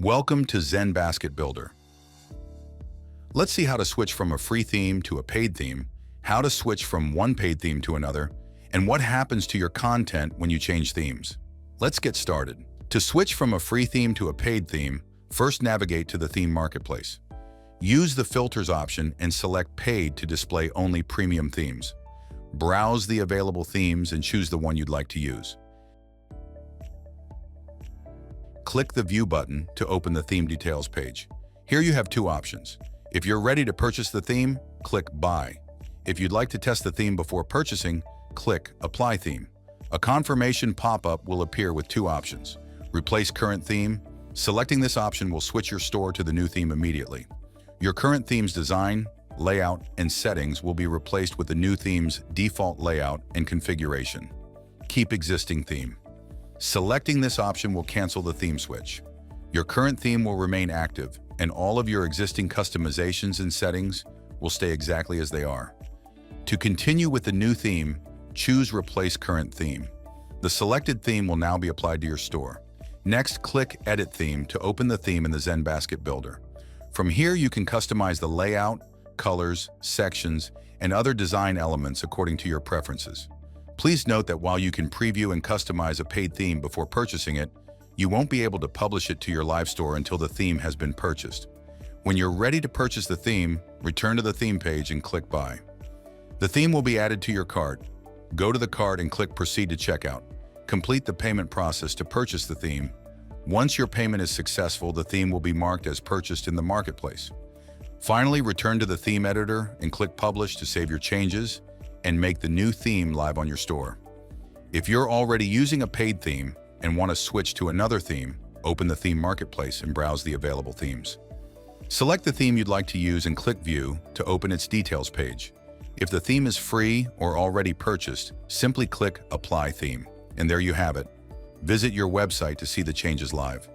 Welcome to ZenBasket Builder. Let's see how to switch from a free theme to a paid theme, how to switch from one paid theme to another, and what happens to your content when you change themes. Let's get started. To switch from a free theme to a paid theme, first navigate to the theme marketplace. Use the filters option and select paid to display only premium themes. Browse the available themes and choose the one you'd like to use. Click the View button to open the theme details page. Here you have two options. If you're ready to purchase the theme, click Buy. If you'd like to test the theme before purchasing, click Apply Theme. A confirmation pop-up will appear with two options. Replace current theme. Selecting this option will switch your store to the new theme immediately. Your current theme's design, layout, and settings will be replaced with the new theme's default layout and configuration. Keep existing theme. Selecting this option will cancel the theme switch. Your current theme will remain active, and all of your existing customizations and settings will stay exactly as they are. To continue with the new theme, choose Replace Current Theme. The selected theme will now be applied to your store. Next, click Edit Theme to open the theme in the ZenBasket Builder. From here, you can customize the layout, colors, sections, and other design elements according to your preferences. Please note that while you can preview and customize a paid theme before purchasing it, you won't be able to publish it to your live store until the theme has been purchased. When you're ready to purchase the theme, return to the theme page and click Buy. The theme will be added to your cart. Go to the cart and click Proceed to Checkout. Complete the payment process to purchase the theme. Once your payment is successful, the theme will be marked as purchased in the marketplace. Finally, return to the theme editor and click Publish to save your changes and make the new theme live on your store. If you're already using a paid theme and want to switch to another theme, open the theme marketplace and browse the available themes. Select the theme you'd like to use and click View to open its details page. If the theme is free or already purchased, simply click Apply Theme. And there you have it. Visit your website to see the changes live.